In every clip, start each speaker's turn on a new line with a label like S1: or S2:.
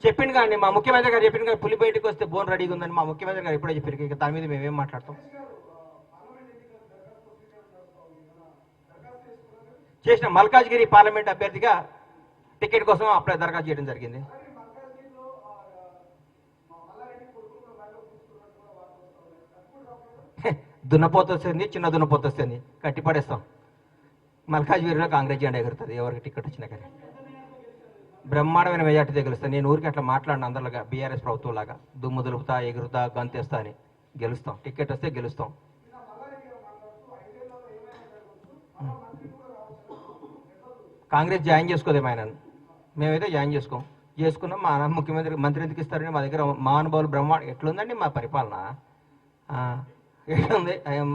S1: చెప్పింది కానీ మా ముఖ్యమంత్రి గారు చెప్పింది కానీ పులి బయటకు వస్తే బోన్ రెడీగా ఉందని మా ముఖ్యమంత్రి గారు ఎప్పుడో చెప్పారు. ఇక దాని మీద మేమేం మాట్లాడతాం. చేసిన మల్కాజ్గిరి పార్లమెంట్ అభ్యర్థిగా టికెట్ కోసం అప్లై దరఖాస్తు చేయడం జరిగింది. దున్నపోత వస్తుంది, చిన్న దున్నపోత వస్తుంది, కట్టి పడేస్తాం. మల్కాజ్గిరిలో కాంగ్రెస్ జెండా ఎగురుతుంది ఎవరికి టికెట్ వచ్చినా కానీ. బ్రహ్మాండమైన మెజార్టీతో గెలుస్తాను. నేను ఊరికి అట్లా మాట్లాడిన అందరిలాగా బీఆర్ఎస్ ప్రభుత్వం లాగా దుమ్ము దులుపుతా ఎగురుతా గంతేస్తా అని. గెలుస్తాం, టికెట్ వస్తే గెలుస్తాం. కాంగ్రెస్ జాయిన్ చేసుకోదేమో ఆయనను, మేమైతే జాయిన్ చేసుకున్నాం. మా ముఖ్యమంత్రి మంత్రి ఎందుకు ఇస్తారని మా దగ్గర మహానుభావులు ఎట్లుందండి మా పరిపాలన, ఎట్లుంది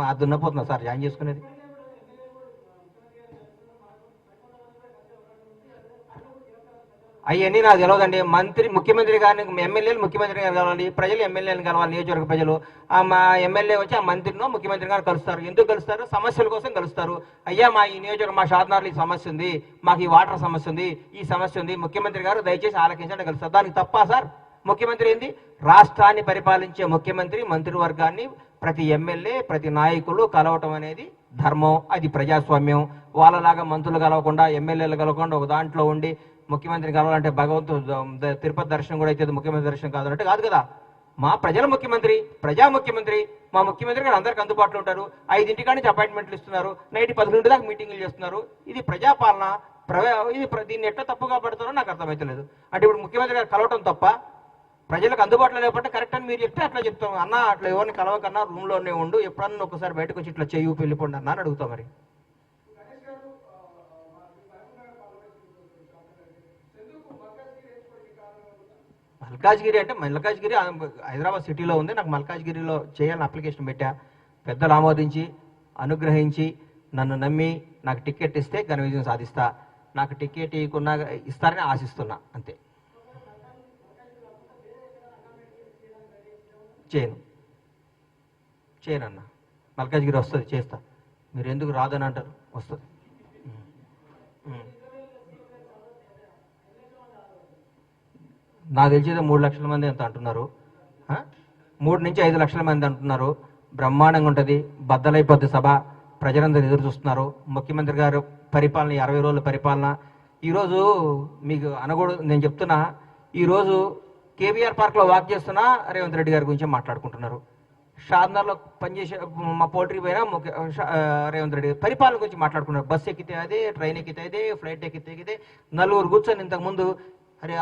S1: అది దున్నపోతున్నా సార్ జాయిన్ చేసుకునేది. అవన్నీ నాకు తెలియదండి. ముఖ్యమంత్రి గారిని ఎమ్మెల్యేలు ముఖ్యమంత్రి గారు కలవాలి, ప్రజలు ఎమ్మెల్యేలను కలవాలి. నియోజకవర్గ ప్రజలు మా ఎమ్మెల్యే వచ్చి ఆ మంత్రినో ముఖ్యమంత్రి గారు కలుస్తారు. ఎందుకు కలుస్తారు? సమస్యల కోసం కలుస్తారు. అయ్యా మా ఈ నియోజకవర్గం మా షాద్నగర్లో ఈ సమస్య ఉంది, మాకు ఈ వాటర్ సమస్య ఉంది, ఈ సమస్య ఉంది, ముఖ్యమంత్రి గారు దయచేసి ఆలకించండి కలుస్తారు. దానికి తప్ప సార్? ముఖ్యమంత్రి ఏంది? రాష్ట్రాన్ని పరిపాలించే ముఖ్యమంత్రి మంత్రివర్గాన్ని ప్రతి ఎమ్మెల్యే ప్రతి నాయకులు కలవటం అనేది ధర్మం, అది ప్రజాస్వామ్యం. వాళ్ళలాగా మంత్రులు కలవకుండా ఎమ్మెల్యేలు కలవకుండా ఒక దాంట్లో ఉండి ముఖ్యమంత్రిని కలవాలంటే భగవంతుడు తిరుపతి దర్శనం కూడా అయితే ముఖ్యమంత్రి దర్శనం కాదంటే కాదు కదా. మా ప్రజల ముఖ్యమంత్రి, ప్రజా ముఖ్యమంత్రి, మా ముఖ్యమంత్రి గారు అందరికి అందుబాటులో ఉంటారు. 5 నుంచి అపాయింట్మెంట్లు ఇస్తున్నారు, నైట్ 11 దాకా మీటింగులు చేస్తున్నారు. ఇది ప్రజాపాలన. ఇది దీన్ని ఎట్లా తప్పుగా పడతారో నాకు అర్థమవుతలేదు. అంటే ఇప్పుడు ముఖ్యమంత్రి గారు కలవటం తప్ప, ప్రజలకు అందుబాటులో లేకపోతే కరెక్ట్ అని మీరు చెప్తే అట్లా చెప్తాం. అన్న అట్లా ఎవరిని కలవకన్నా రూమ్లోనే ఉండు, ఎప్పుడన్నా ఒకసారి బయటకు వచ్చి ఇట్లా చెయ్యి వెళ్ళిపోండి అన్న అని అడుగుతాం. మరి మల్కాజ్గిరి అంటే మల్కాజ్గిరి హైదరాబాద్ సిటీలో ఉంది. నాకు మల్కాజ్గిరిలో చేయాలని అప్లికేషన్ పెట్టా. పెద్దలు ఆమోదించి అనుగ్రహించి నన్ను నమ్మి నాకు టికెట్ ఇస్తే ఘన విజయం సాధిస్తా. నాకు టికెట్ ఇవ్వకున్నా ఇస్తారని ఆశిస్తున్నా, అంతే. చేయనన్న మల్కాజ్గిరి వస్తుంది, చేస్తా. మీరు ఎందుకు రాదని అంటారు? వస్తుంది. నాకు తెలిసేది 3 లక్షల మంది ఎంత అంటున్నారు, 3 నుంచి 5 లక్షల మంది అంటున్నారు. బ్రహ్మాండంగా ఉంటుంది, బద్దలైపోద్ది సభ. ప్రజలందరూ ఎదురు చూస్తున్నారు. ముఖ్యమంత్రి గారు పరిపాలన 60 రోజుల పరిపాలన. ఈరోజు మీకు అనకూడదు, నేను చెప్తున్నా. ఈరోజు కేబీఆర్ పార్క్లో వాక్ చేస్తున్నా రేవంత్ రెడ్డి గారి గురించి మాట్లాడుకుంటున్నారు. షాద్నగర్లో పనిచేసే మా పోల్ట్రీ పైన రేవంత్ రెడ్డి గారు పరిపాలన గురించి మాట్లాడుకున్నారు. బస్సు ఎక్కితే అదే, ట్రైన్ ఎక్కితే అదే, ఫ్లైట్ ఎక్కితే ఇదే. నలుగురు కూర్చొని ఇంతకుముందు అరే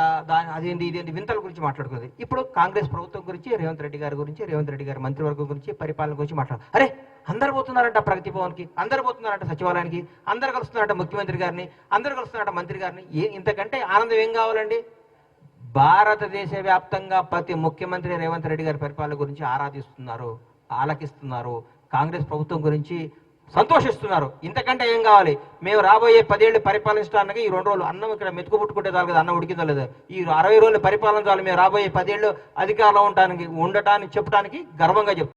S1: అదేంటి ఇదేంటి వింతల గురించి మాట్లాడుకున్నది. ఇప్పుడు కాంగ్రెస్ ప్రభుత్వం గురించి, రేవంత్ రెడ్డి గారి గురించి, రేవంత్ రెడ్డి గారి మంత్రివర్గం గురించి, పరిపాలన గురించి అరే అందరు పోతున్నారంట ప్రగతి భవన్కి, అందరు పోతున్నారంట సచివాలయానికి, అందరు కలుస్తున్నారంట ముఖ్యమంత్రి గారిని, అందరు కలుస్తున్నారంట మంత్రి గారిని. ఇంతకంటే ఆనందం ఏం కావాలండి? భారతదేశ వ్యాప్తంగా ప్రతి ముఖ్యమంత్రి రేవంత్ రెడ్డి గారి పరిపాలన గురించి ఆరాధిస్తున్నారు, ఆలకిస్తున్నారు. కాంగ్రెస్ ప్రభుత్వం గురించి సంతోషిస్తున్నారు. ఇంతకంటే ఏం కావాలి? మేము రాబోయే 10 ఏళ్ళు పరిపాలించడానికి ఈ 2 రోజులు అన్నం ఇక్కడ మెతుకు పుట్టుకుంటే చాలు కదా, అన్నం ఉడికిందో లేదు. ఈ 60 రోజులు పరిపాలన చాలు. మేము రాబోయే 10 ఏళ్ళు అధికారంలో ఉండటానికి చెప్పడానికి గర్వంగా చెప్తాం.